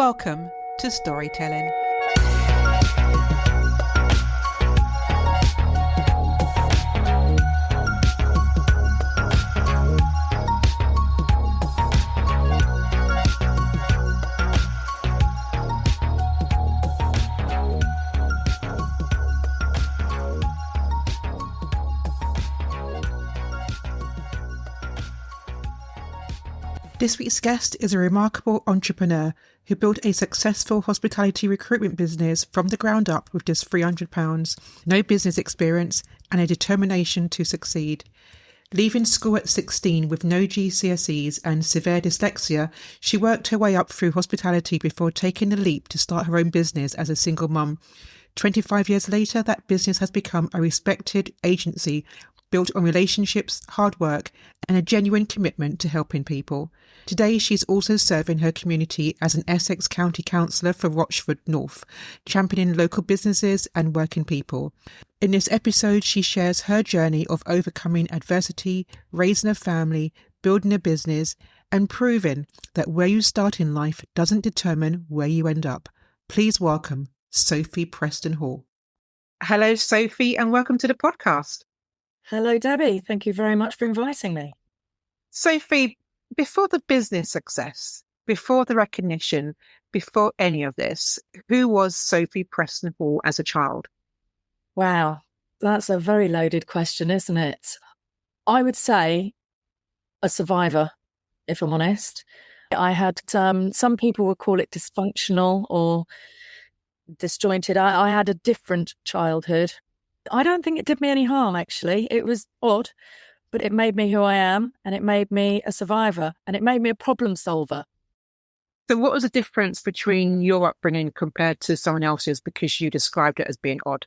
Welcome to Storytelling. This week's guest is a remarkable entrepreneur who built a successful hospitality recruitment business from the ground up with just £300, no business experience, and a determination to succeed. Leaving school at 16 with no GCSEs and severe dyslexia, she worked her way up through hospitality before taking the leap to start her own business as a single mum. 25 years later, that business has become a respected agency built on relationships, hard work, and a genuine commitment to helping people. Today, she's also serving her community as an Essex County Councillor for Rochford North, championing local businesses and working people. In this episode, she shares her journey of overcoming adversity, raising a family, building a business, and proving that where you start in life doesn't determine where you end up. Please welcome Sophie Preston Hall. Hello, Sophie, and welcome to the podcast. Hello, Debbie. Thank you very much for inviting me. Sophie, before the business success, before the recognition, before any of this, who was Sophie Preston Hall as a child? Wow, that's a very loaded question, isn't it? I would say a survivor, if I'm honest. I had, some people would call it dysfunctional or disjointed. I had a different childhood. I don't think it did me any harm, actually. It was odd, but it made me who I am, and it made me a survivor, and it made me a problem solver. So what was the difference between your upbringing compared to someone else's, because you described it as being odd?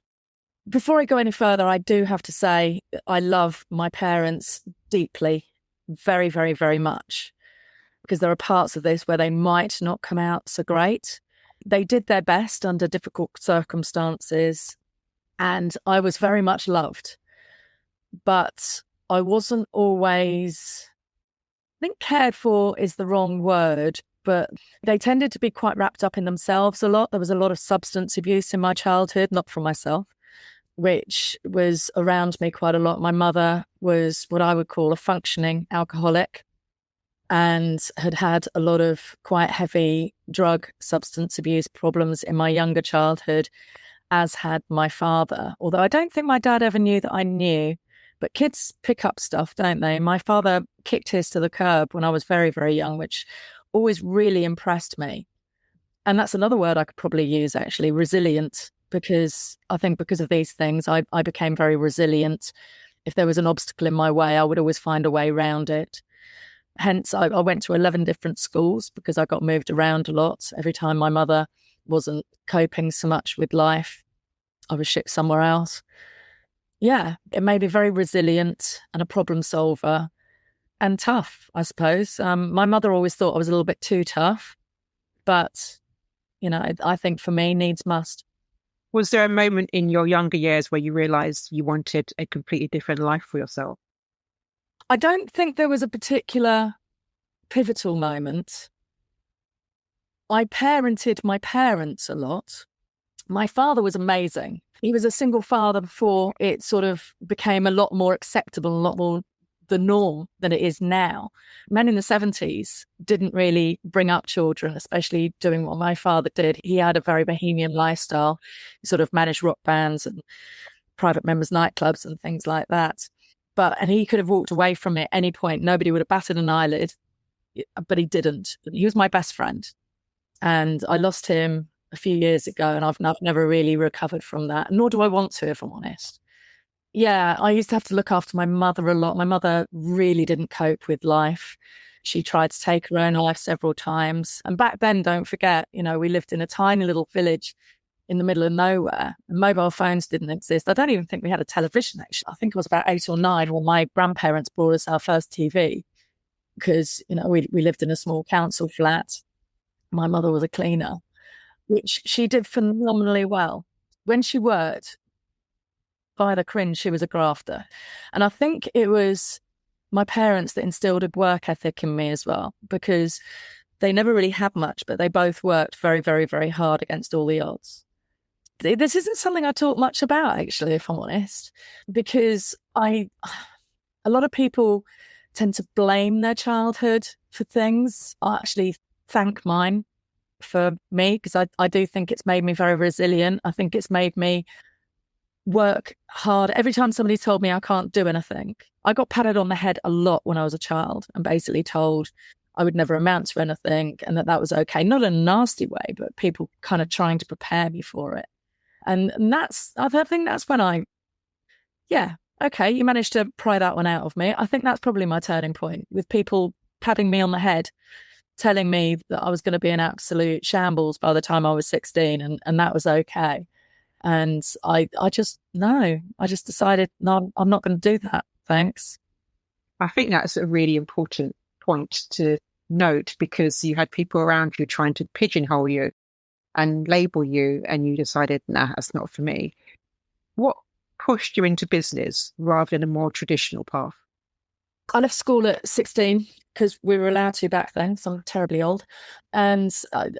Before I go any further, I do have to say I love my parents deeply, very, very, very much, because there are parts of this where they might not come out so great. They did their best under difficult circumstances, and I was very much loved. But I wasn't always, I think cared for is the wrong word, but they tended to be quite wrapped up in themselves a lot. There was a lot of substance abuse in my childhood, not from myself, which was around me quite a lot. My mother was what I would call a functioning alcoholic and had had a lot of quite heavy drug substance abuse problems in my younger childhood, as had my father. Although I don't think my dad ever knew that I knew, but kids pick up stuff, don't they? My father kicked his to the curb when I was very, very young, which always really impressed me. And that's another word I could probably use, actually, resilient, because I think because of these things, I became very resilient. If there was an obstacle in my way, I would always find a way around it. Hence, I went to 11 different schools because I got moved around a lot. Every time my mother wasn't coping so much with life, I was shipped somewhere else. Yeah, it made me very resilient and a problem solver and tough, I suppose. My mother always thought I was a little bit too tough, but, you know, I think for me, needs must. Was there a moment in your younger years where you realised you wanted a completely different life for yourself? I don't think there was a particular pivotal moment. I parented my parents a lot. My father was amazing. He was a single father before it sort of became a lot more acceptable, a lot more the norm than it is now. Men in the 70s didn't really bring up children, especially doing what my father did. He had a very bohemian lifestyle. He sort of managed rock bands and private members' nightclubs and things like that. And he could have walked away from it at any point. Nobody would have batted an eyelid, but he didn't. He was my best friend. And I lost him a few years ago, and I've never really recovered from that, nor do I want to, if I'm honest. Yeah, I used to have to look after my mother a lot. My mother really didn't cope with life. She tried to take her own life several times. And back then, don't forget, you know, we lived in a tiny little village in the middle of nowhere. And mobile phones didn't exist. I don't even think we had a television, actually. I think I was about 8 or 9 when my grandparents bought us our first TV, because, you know, we lived in a small council flat. My mother was a cleaner, which she did phenomenally well. When she worked, by the cringe, she was a grafter. And I think it was my parents that instilled a work ethic in me as well, because They never really had much, but they both worked very, very, very hard against all the odds. This isn't something I talk much about, actually, if I'm honest, because a lot of people tend to blame their childhood for things. I actually thank mine for me, because I do think it's made me very resilient. I think it's made me work hard. Every time somebody told me I can't do anything, I got patted on the head a lot when I was a child and basically told I would never amount to anything and that was okay. Not in a nasty way, but people kind of trying to prepare me for it. And I think that's when okay, you managed to pry that one out of me. I think that's probably my turning point, with people patting me on the head, telling me that I was going to be an absolute shambles by the time I was 16, and that was okay. And I just decided, no, I'm not going to do that. Thanks. I think that's a really important point to note, because you had people around you trying to pigeonhole you and label you, and you decided, nah, that's not for me. What pushed you into business rather than a more traditional path? I left school at 16 because we were allowed to back then, so I'm terribly old, and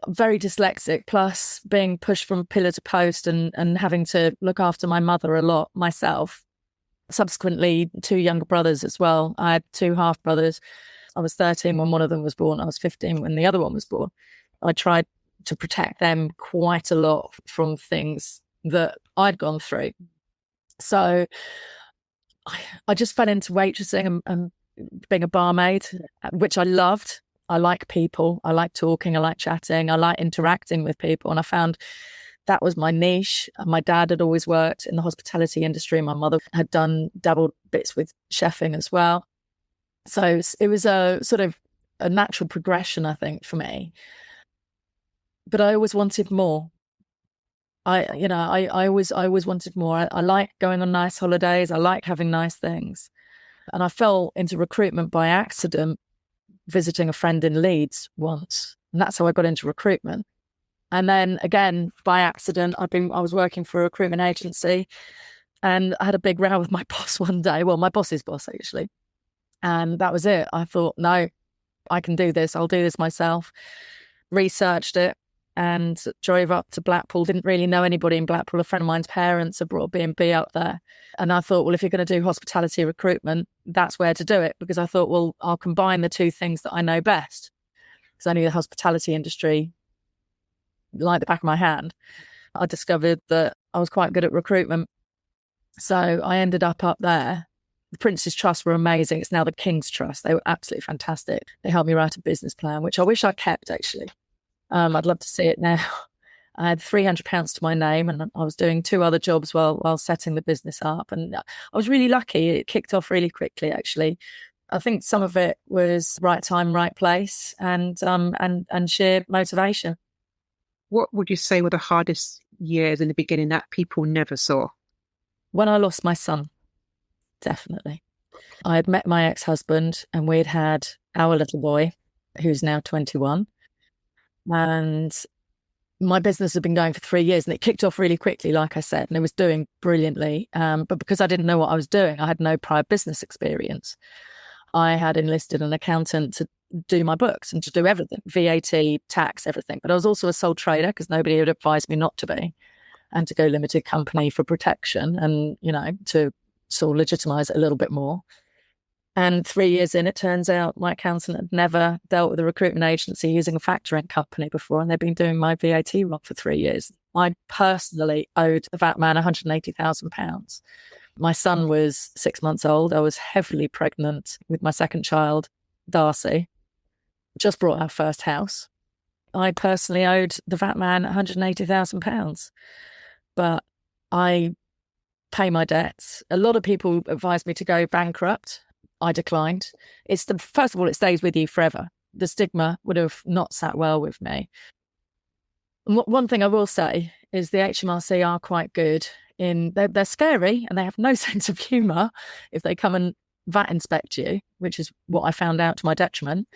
very dyslexic, plus being pushed from pillar to post and having to look after my mother a lot myself. Subsequently, 2 younger brothers as well. I had 2 half brothers. I was 13 when one of them was born. I was 15 when the other one was born. I tried to protect them quite a lot from things that I'd gone through. So I just fell into waitressing and being a barmaid, which I loved. I like people. I like talking. I like chatting. I like interacting with people. And I found that was my niche. My dad had always worked in the hospitality industry. My mother had dabbled bits with chefing as well. So it was a sort of a natural progression, I think, for me. But I always wanted more. I always wanted more. I like going on nice holidays. I like having nice things. And I fell into recruitment by accident, visiting a friend in Leeds once. And that's how I got into recruitment. And then again, by accident, I was working for a recruitment agency, and I had a big row with my boss one day. Well, my boss's boss, actually. And that was it. I thought, no, I can do this. I'll do this myself. Researched it and drove up to Blackpool. Didn't really know anybody in Blackpool. A friend of mine's parents had brought a B&B up there. And I thought, well, if you're going to do hospitality recruitment, that's where to do it. Because I thought, well, I'll combine the 2 things that I know best. Because I knew the hospitality industry like the back of my hand. I discovered that I was quite good at recruitment. So I ended up there. The Prince's Trust were amazing. It's now the King's Trust. They were absolutely fantastic. They helped me write a business plan, which I wish I kept, actually. I'd love to see it now. I had £300 to my name, and I was doing 2 other jobs while setting the business up. And I was really lucky. It kicked off really quickly, actually. I think some of it was right time, right place, and sheer motivation. What would you say were the hardest years in the beginning that people never saw? When I lost my son, definitely. I had met my ex-husband, and we'd had our little boy, who's now 21. And my business had been going for 3 years, and it kicked off really quickly, like I said, and it was doing brilliantly. But because I didn't know what I was doing, I had no prior business experience. I had enlisted an accountant to do my books and to do everything, VAT, tax, everything. But I was also a sole trader, because nobody had advised me not to be, and to go limited company for protection and, to sort of legitimise it a little bit more. And 3 years in, it turns out my accountant had never dealt with a recruitment agency using a factoring company before, and they'd been doing my VAT wrong for 3 years. I personally owed the VAT man £180,000. My son was 6 months old. I was heavily pregnant with my second child, Darcy. Just bought our first house. I personally owed the VAT man £180,000. But I pay my debts. A lot of people advised me to go bankrupt. I declined. First of all, it stays with you forever. The stigma would have not sat well with me. And one thing I will say is the HMRC are quite good they're scary, and they have no sense of humour if they come and VAT inspect you, which is what I found out to my detriment.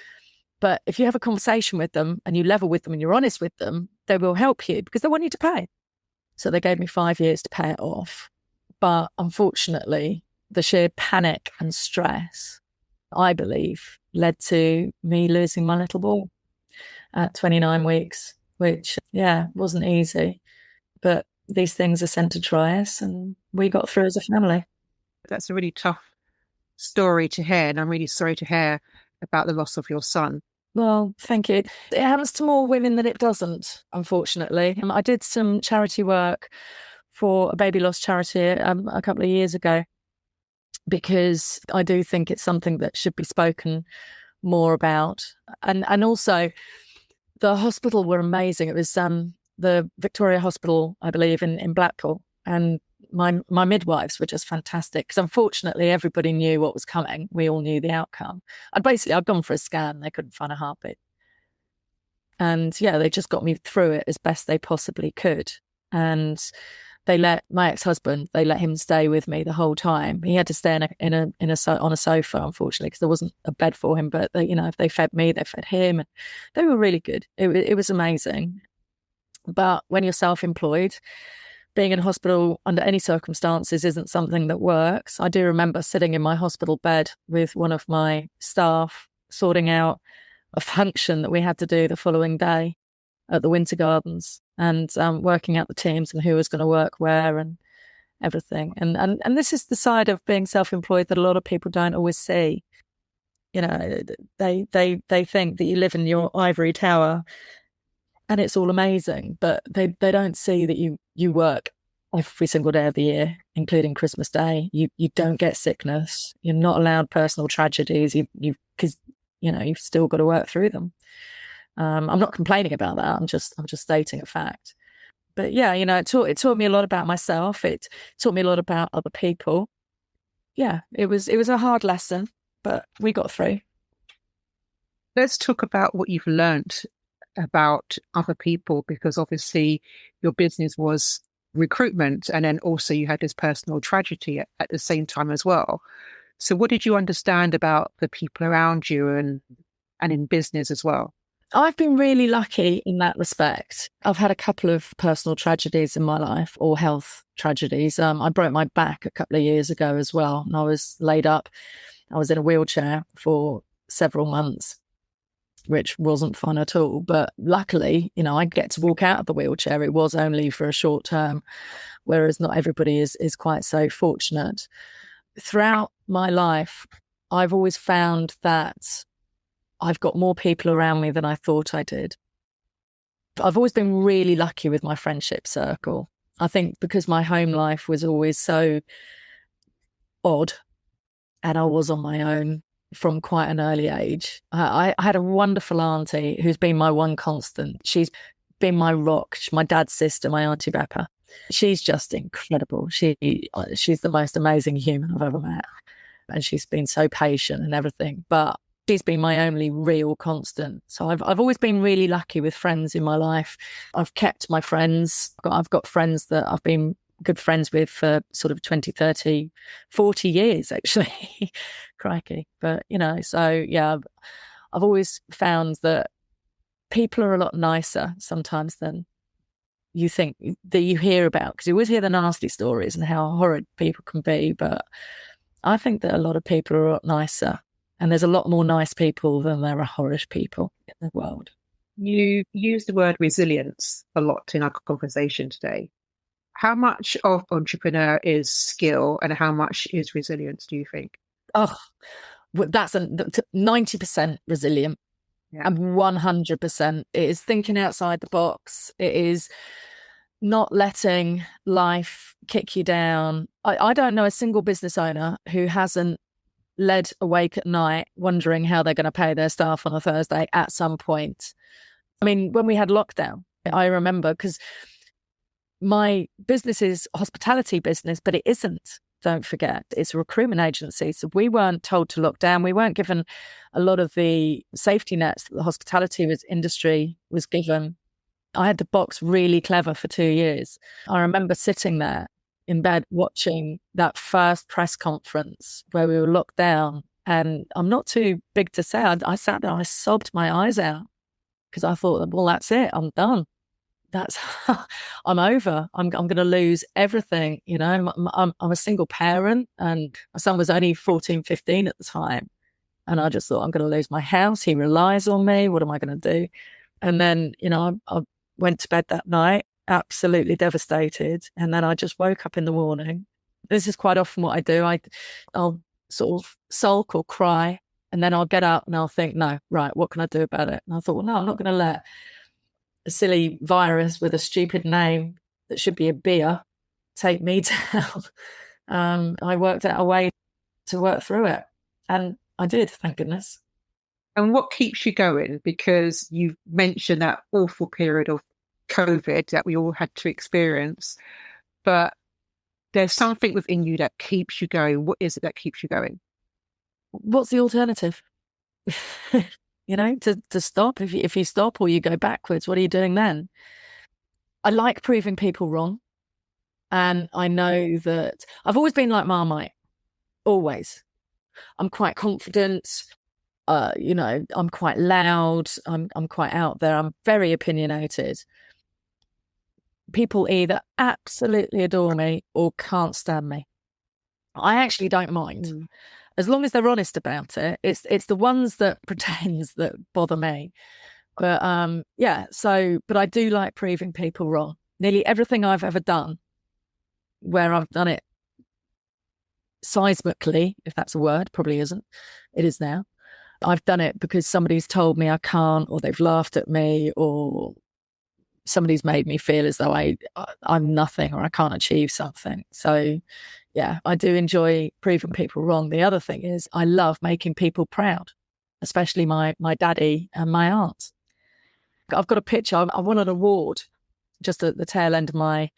But if you have a conversation with them and you level with them and you're honest with them, they will help you, because they want you to pay. So they gave me 5 years to pay it off. But unfortunately, the sheer panic and stress, I believe, led to me losing my little boy. at 29 weeks, which, wasn't easy. But these things are sent to try us, and we got through as a family. That's a really tough story to hear, and I'm really sorry to hear about the loss of your son. Well, thank you. It happens to more women than it doesn't, unfortunately. I did some charity work for a baby loss charity a couple of years ago, because I do think it's something that should be spoken more about. And also, the hospital were amazing. It was the Victoria Hospital, I believe, in Blackpool. And my midwives were just fantastic, because unfortunately everybody knew what was coming. We all knew the outcome. I'd gone for a scan. They couldn't find a heartbeat. And they just got me through it as best they possibly could. And they let my ex-husband, they let him stay with me the whole time. He had to stay on a sofa, unfortunately, because there wasn't a bed for him. But if they fed me, they fed him, and they were really good. It was amazing. But when you're self-employed, being in hospital under any circumstances isn't something that works. I do remember sitting in my hospital bed with one of my staff, sorting out a function that we had to do the following day at the Winter Gardens, and working out the teams and who was going to work where and everything. And this is the side of being self-employed that a lot of people don't always see. They think that you live in your ivory tower and it's all amazing, but they don't see that you work every single day of the year, including Christmas Day. You don't get sickness. You're not allowed personal tragedies. Because you've still got to work through them. I'm not complaining about that. I'm just stating a fact. But it taught me a lot about myself. It taught me a lot about other people. Yeah, it was a hard lesson, but we got through. Let's talk about what you've learned about other people, because obviously your business was recruitment, and then also you had this personal tragedy at the same time as well. So what did you understand about the people around you and in business as well? I've been really lucky in that respect. I've had a couple of personal tragedies in my life, or health tragedies. I broke my back a couple of years ago as well, and I was laid up. I was in a wheelchair for several months, which wasn't fun at all. But luckily, I get to walk out of the wheelchair. It was only for a short term, whereas not everybody is quite so fortunate. Throughout my life, I've always found that I've got more people around me than I thought I did. I've always been really lucky with my friendship circle. I think because my home life was always so odd, and I was on my own from quite an early age. I had a wonderful auntie who's been my one constant. She's been my rock. She's my dad's sister, my Auntie Pepper. She's just incredible. She's the most amazing human I've ever met. And she's been so patient and everything. But she's been my only real constant. So I've always been really lucky with friends in my life. I've kept my friends. I've got friends that I've been good friends with for sort of 20, 30, 40 years, actually. Crikey. But, I've always found that people are a lot nicer sometimes than you think, that you hear about, because you always hear the nasty stories and how horrid people can be. But I think that a lot of people are a lot nicer. And there's a lot more nice people than there are horrid people in the world. You use the word resilience a lot in our conversation today. How much of entrepreneur is skill and how much is resilience, do you think? Oh, that's 90% resilient. Yeah. And 100% it is thinking outside the box. It is not letting life kick you down. I don't know a single business owner who hasn't led awake at night wondering how they're going to pay their staff on a Thursday at some point. I mean, when we had lockdown, I remember, because my business is a hospitality business, but it isn't. Don't forget, it's a recruitment agency. So we weren't told to lock down. We weren't given a lot of the safety nets that the hospitality industry was given. I had to box really clever for 2 years. I remember sitting there in bed watching that first press conference where we were locked down. And I'm not too big to say, I sat there, I sobbed my eyes out, because I thought, well, that's it. I'm done. I'm over. I'm going to lose everything. I'm a single parent, and my son was only 14, 15 at the time. And I just thought, I'm going to lose my house. He relies on me. What am I going to do? And then, I went to bed that night, absolutely devastated. And then I just woke up in the morning. This is quite often what I do. I'll sort of sulk or cry, and then I'll get up and I'll think, no, right, what can I do about it? And I thought, well, no, I'm not going to let a silly virus with a stupid name that should be a beer take me down. I worked out a way to work through it, and I did, thank goodness. And what keeps you going? Because you mentioned that awful period of COVID that we all had to experience, but there's something within you that keeps you going. What is it that keeps you going? What's the alternative? To stop. If you stop or you go backwards, what are you doing then? I like proving people wrong. And I know that I've always been like Marmite. Always. I'm quite confident. I'm quite loud. I'm quite out there. I'm very opinionated. People either absolutely adore me or can't stand me. I actually don't mind. As long as they're honest about it. It's the ones that pretends that bother me. But but I do like proving people wrong. Nearly everything I've ever done, where I've done it seismically, if that's a word, probably isn't. It is now. I've done it because somebody's told me I can't, or they've laughed at me, or somebody's made me feel as though I'm nothing or I can't achieve something. So, yeah, I do enjoy proving people wrong. The other thing is I love making people proud, especially my daddy and my aunt. I've got a picture. I won an award just at the tail end of my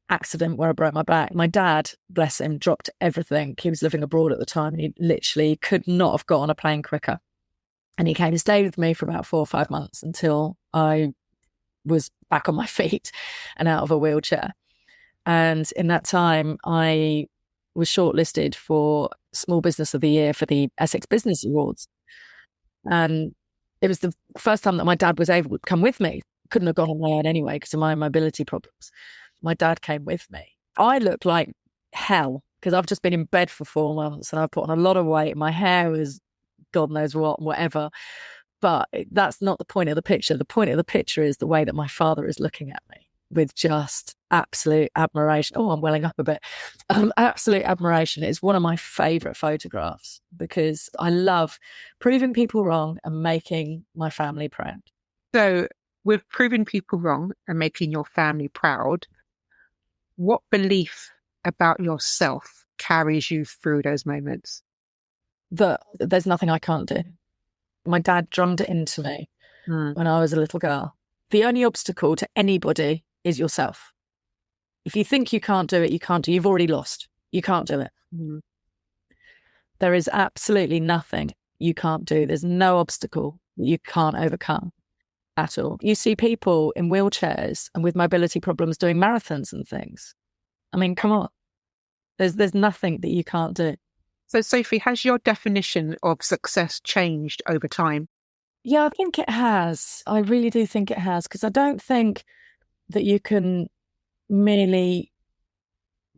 accident where I broke my back. My dad, bless him, dropped everything. He was living abroad at the time and he literally could not have got on a plane quicker. And he came and stayed with me for about 4 or 5 months until I was back on my feet and out of a wheelchair. And in that time, I was shortlisted for Small Business of the Year for the Essex Business Awards. And it was the first time that my dad was able to come with me. Couldn't have gone on my own anyway because of my mobility problems. My dad came with me. I looked like hell because I've just been in bed for 4 months and I've put on a lot of weight. My hair was God knows what, whatever. But that's not the point of the picture. The point of the picture is the way that my father is looking at me with just absolute admiration. Oh, I'm welling up a bit. Absolute admiration. It's one of my favourite photographs because I love proving people wrong and making my family proud. So with proving people wrong and making your family proud, what belief about yourself carries you through those moments? That there's nothing I can't do. My dad drummed it into me when I was a little girl. The only obstacle to anybody is yourself. If you think you can't do it, you can't do it. You've already lost. You can't do it. There is absolutely nothing you can't do. There's no obstacle you can't overcome at all. You see people in wheelchairs and with mobility problems doing marathons and things. I mean, come on. There's nothing that you can't do. So, Sophie, has your definition of success changed over time? Yeah, I think it has. I really do think it has, because I don't think that you can merely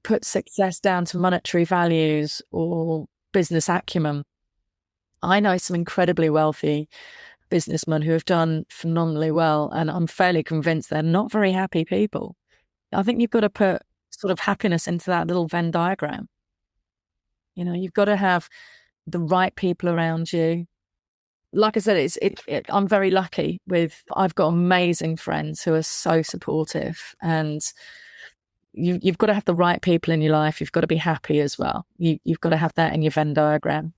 put success down to monetary values or business acumen. I know some incredibly wealthy businessmen who have done phenomenally well, and I'm fairly convinced they're not very happy people. I think you've got to put sort of happiness into that little Venn diagram. You know, you've got to have the right people around you. Like I said, I'm very lucky I've got amazing friends who are so supportive, and you've got to have the right people in your life. You've got to be happy as well. You've got to have that in your Venn diagram.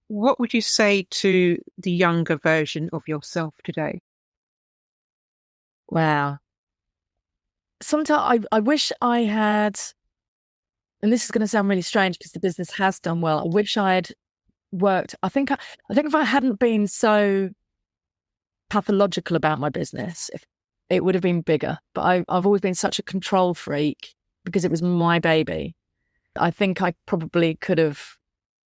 What would you say to the younger version of yourself today? Wow. Sometimes I wish I had, and this is going to sound really strange because the business has done well. I wish I had worked. I think if I hadn't been so pathological about my business, it would have been bigger. But I've always been such a control freak because it was my baby. I think I probably could have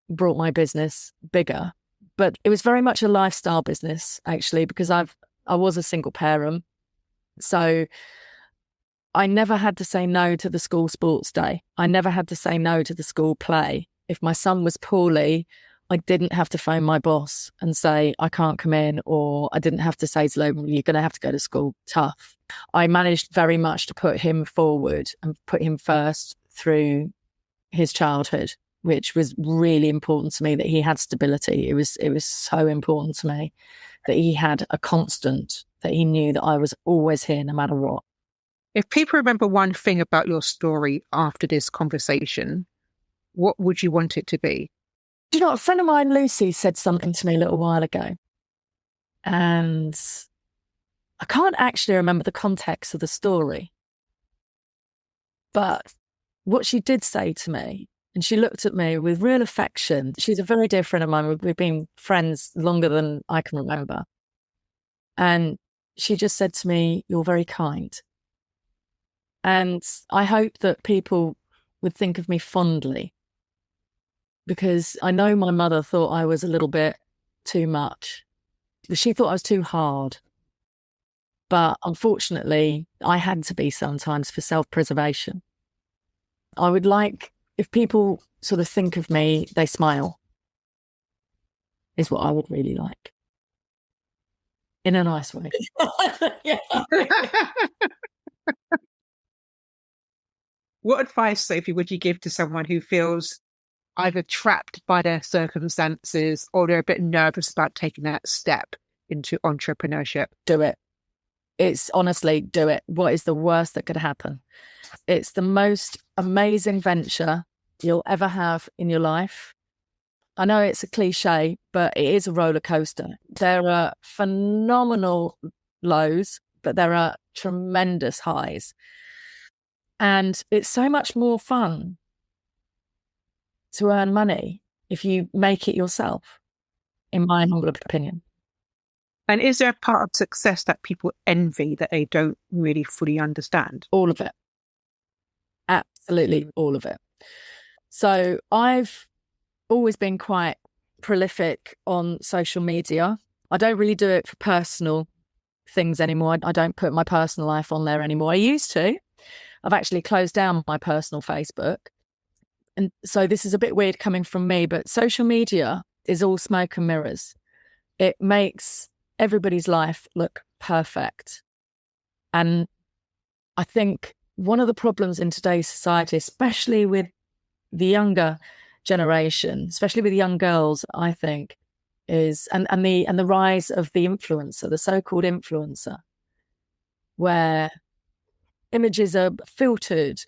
brought my business bigger, but it was very much a lifestyle business actually, because I was a single parent, so I never had to say no to the school sports day. I never had to say no to the school play. If my son was poorly, I didn't have to phone my boss and say, I can't come in, or I didn't have to say to Logan, you're going to have to go to school. Tough. I managed very much to put him forward and put him first through his childhood, which was really important to me, that he had stability. It was so important to me that he had a constant, that he knew that I was always here no matter what. If people remember one thing about your story after this conversation, what would you want it to be? Do you know, a friend of mine, Lucy, said something to me a little while ago, and I can't actually remember the context of the story, but what she did say to me, and she looked at me with real affection. She's a very dear friend of mine. We've been friends longer than I can remember. And she just said to me, you're very kind. And I hope that people would think of me fondly, because I know my mother thought I was a little bit too much. She thought I was too hard. But unfortunately, I had to be sometimes for self-preservation. I would like, if people sort of think of me, they smile, is what I would really like. In a nice way. What advice, Sophie, would you give to someone who feels either trapped by their circumstances or they're a bit nervous about taking that step into entrepreneurship? Do it. It's honestly, do it. What is the worst that could happen? It's the most amazing venture you'll ever have in your life. I know it's a cliche, but it is a roller coaster. There are phenomenal lows, but there are tremendous highs. And it's so much more fun to earn money if you make it yourself, in my humble opinion. And is there a part of success that people envy that they don't really fully understand? All of it. Absolutely all of it. So I've always been quite prolific on social media. I don't really do it for personal things anymore. I don't put my personal life on there anymore. I used to. I've actually closed down my personal Facebook. And so this is a bit weird coming from me, but social media is all smoke and mirrors. It makes everybody's life look perfect. And I think one of the problems in today's society, especially with the younger generation, especially with young girls, I think, is and the rise of the influencer, the so-called influencer, where images are filtered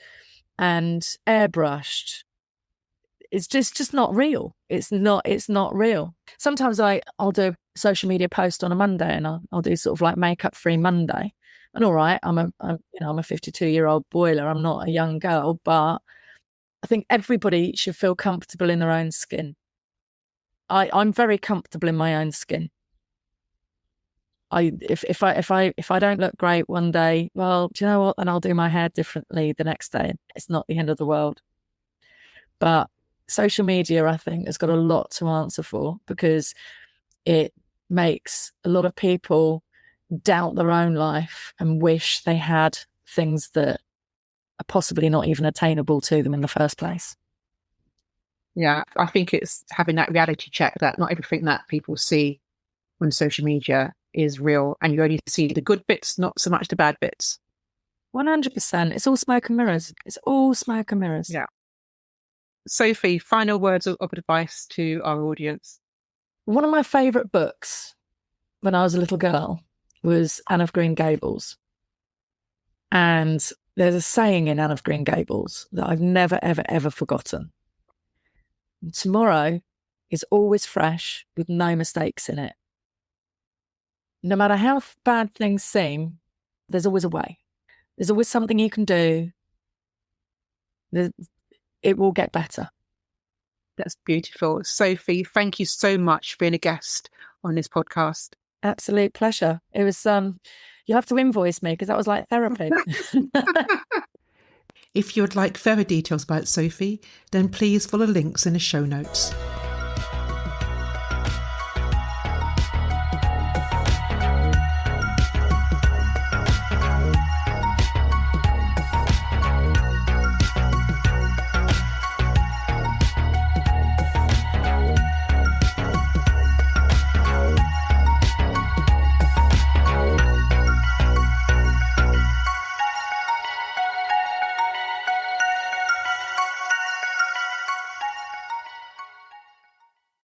and airbrushed. It's just not real. It's not real. Sometimes I'll do a social media post on a Monday, and I'll do sort of like makeup free Monday. And all right, I'm a 52-year-old boiler. I'm not a young girl, but I think everybody should feel comfortable in their own skin. I'm very comfortable in my own skin. If I don't look great one day, well, do you know what? Then I'll do my hair differently the next day. It's not the end of the world. But social media, I think, has got a lot to answer for, because it makes a lot of people doubt their own life and wish they had things that are possibly not even attainable to them in the first place. Yeah, I think it's having that reality check that not everything that people see on social media is real, and you only see the good bits, not so much the bad bits. 100%. It's all smoke and mirrors. It's all smoke and mirrors. Yeah. Sophie, final words of advice to our audience. One of my favourite books when I was a little girl was Anne of Green Gables. And there's a saying in Anne of Green Gables that I've never, ever, ever forgotten. Tomorrow is always fresh with no mistakes in it. No matter how bad things seem, there's always a way. There's always something you can do. It will get better. That's beautiful. Sophie, thank you so much for being a guest on this podcast. Absolute pleasure. It was, you'll have to invoice me, because that was like therapy. If you would like further details about Sophie, then please follow links in the show notes.